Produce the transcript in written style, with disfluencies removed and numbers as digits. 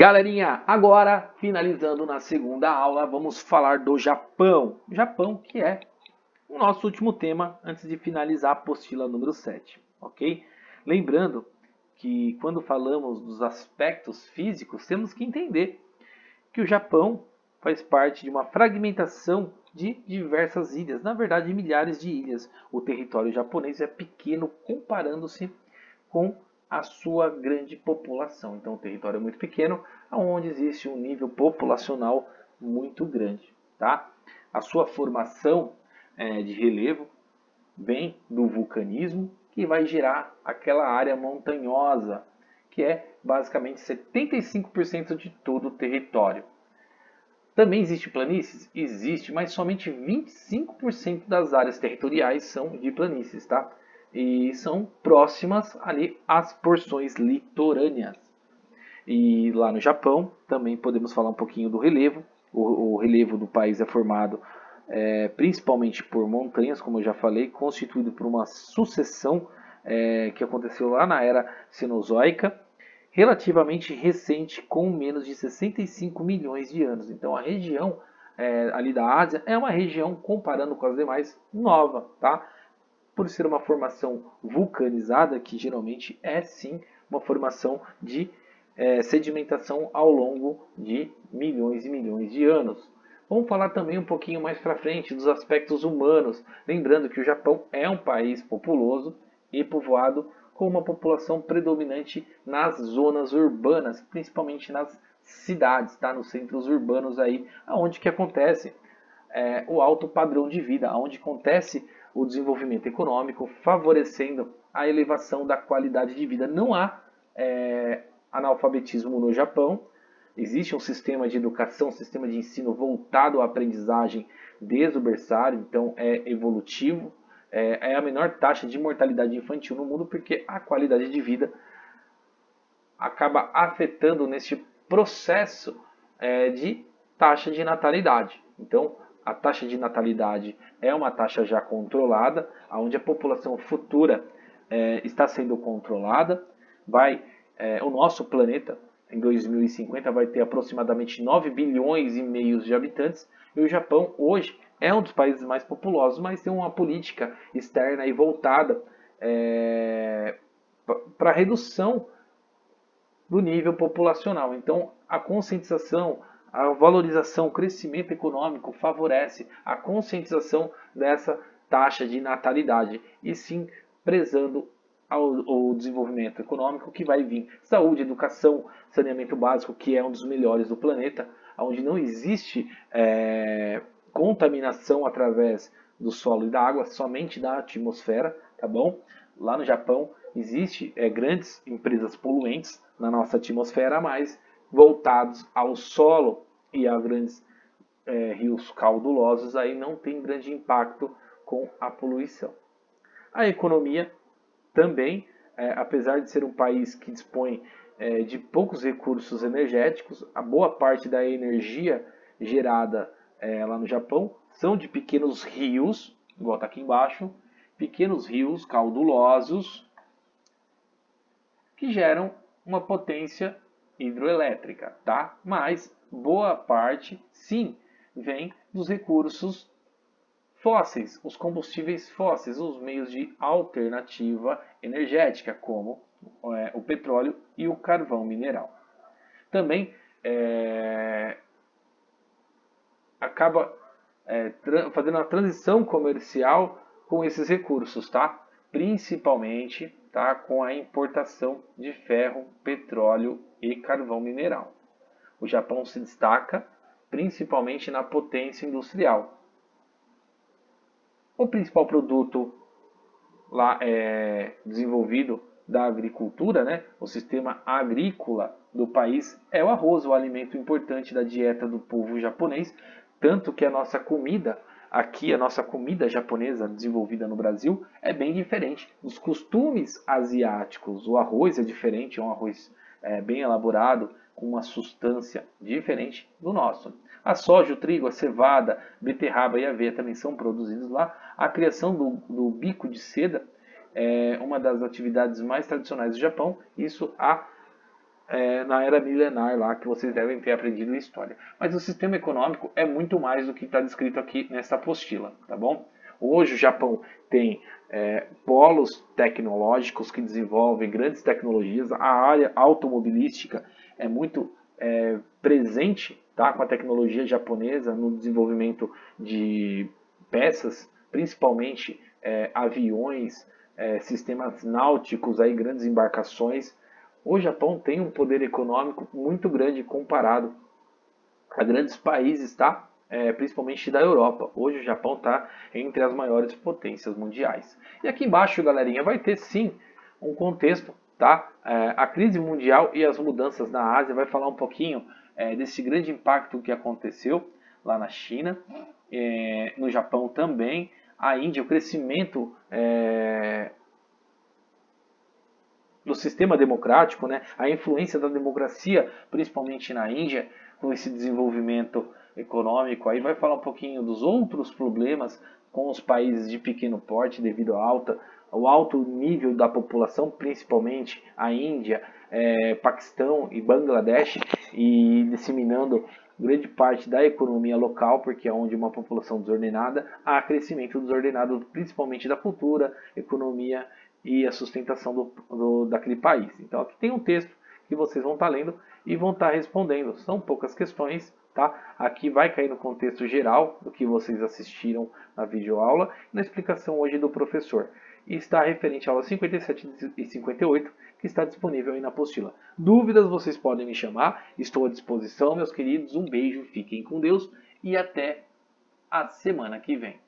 Galerinha, agora finalizando na segunda aula, vamos falar do Japão. Japão, que é o nosso último tema antes de finalizar a apostila número 7, ok? Lembrando que quando falamos dos aspectos físicos, temos que entender que o Japão faz parte de uma fragmentação de diversas ilhas, na verdade milhares de ilhas. O território japonês é pequeno comparando-se com a sua grande população. Então, o território é muito pequeno, onde existe um nível populacional muito grande. Tá? A sua formação de relevo vem do vulcanismo, que vai gerar aquela área montanhosa, que é basicamente 75% de todo o território. Também existe planícies? Existe, mas somente 25% das áreas territoriais são de planícies, tá? E são próximas ali às porções litorâneas. E lá no Japão também podemos falar um pouquinho do relevo. O relevo do país é formado principalmente por montanhas, como eu já falei, constituído por uma sucessão que aconteceu lá na era Cenozoica, relativamente recente, com menos de 65 milhões de anos. Então a região ali da Ásia é uma região, comparando com as demais, nova, tá? Por ser uma formação vulcanizada, que geralmente é sim uma formação de sedimentação ao longo de milhões e milhões de anos. Vamos falar também um pouquinho mais para frente dos aspectos humanos, lembrando que o Japão é um país populoso e povoado com uma população predominante nas zonas urbanas, principalmente nas cidades, tá? Nos centros urbanos aí, aonde que acontece o alto padrão de vida, onde acontece o desenvolvimento econômico, favorecendo a elevação da qualidade de vida. Não há analfabetismo no Japão. Existe um sistema de educação, um sistema de ensino voltado à aprendizagem desde o berçário, então é evolutivo. É a menor taxa de mortalidade infantil no mundo, porque a qualidade de vida acaba afetando neste processo de taxa de natalidade. Então, a taxa de natalidade é uma taxa já controlada, onde a população futura está sendo controlada. O nosso planeta, em 2050, vai ter aproximadamente 9 bilhões e meio de habitantes, e o Japão hoje é um dos países mais populosos, mas tem uma política externa e voltada para a redução do nível populacional. Então, a conscientização, a valorização, o crescimento econômico favorece a conscientização dessa taxa de natalidade e sim prezando ao desenvolvimento econômico que vai vir. Saúde, educação, saneamento básico, que é um dos melhores do planeta, onde não existe contaminação através do solo e da água, somente da atmosfera, tá bom? Lá no Japão existe grandes empresas poluentes na nossa atmosfera, mas voltados ao solo e a grandes rios caudalosos, aí não tem grande impacto com a poluição. A economia também, apesar de ser um país que dispõe de poucos recursos energéticos, a boa parte da energia gerada lá no Japão são de pequenos rios, igual está aqui embaixo, pequenos rios caudalosos que geram uma potência hidroelétrica, tá? Mas boa parte, sim, vem dos recursos fósseis, os combustíveis fósseis, os meios de alternativa energética, como o petróleo e o carvão mineral. Também acaba fazendo uma transição comercial com esses recursos, tá? Principalmente, tá, com a importação de ferro, petróleo e carvão mineral. O Japão se destaca principalmente na potência industrial. O principal produto lá desenvolvido da agricultura, né, o sistema agrícola do país, é o arroz, o alimento importante da dieta do povo japonês, tanto que a nossa comida, aqui a nossa comida japonesa desenvolvida no Brasil, é bem diferente dos costumes asiáticos. O arroz é diferente, é um arroz bem elaborado, com uma substância diferente do nosso. A soja, o trigo, a cevada, beterraba e aveia também são produzidos lá. A criação do bico de seda é uma das atividades mais tradicionais do Japão. Isso há na era milenar lá, que vocês devem ter aprendido história. Mas o sistema econômico é muito mais do que está descrito aqui nessa apostila, tá bom? Hoje o Japão tem polos tecnológicos que desenvolvem grandes tecnologias. A área automobilística é muito presente, tá, com a tecnologia japonesa no desenvolvimento de peças, principalmente aviões, sistemas náuticos, aí, grandes embarcações. O Japão tem um poder econômico muito grande comparado a grandes países, tá? Principalmente da Europa. Hoje o Japão está entre as maiores potências mundiais. E aqui embaixo, galerinha, vai ter sim um contexto, tá? A crise mundial e as mudanças na Ásia. Vai falar um pouquinho desse grande impacto que aconteceu lá na China, no Japão também. A Índia, o crescimento do sistema democrático, né? A influência da democracia, principalmente na Índia, com esse desenvolvimento econômico. Aí vai falar um pouquinho dos outros problemas com os países de pequeno porte devido ao alto nível da população, principalmente a Índia, Paquistão e Bangladesh, e disseminando grande parte da economia local, porque é onde uma população desordenada há crescimento desordenado, principalmente da cultura, economia e a sustentação daquele país. Então aqui tem um texto que vocês vão estar lendo e vão estar respondendo. São poucas questões, tá? Aqui vai cair no contexto geral do que vocês assistiram na videoaula e na explicação hoje do professor. E está referente à aula 57 e 58, que está disponível aí na apostila. Dúvidas vocês podem me chamar, estou à disposição, meus queridos. Um beijo, fiquem com Deus e até a semana que vem.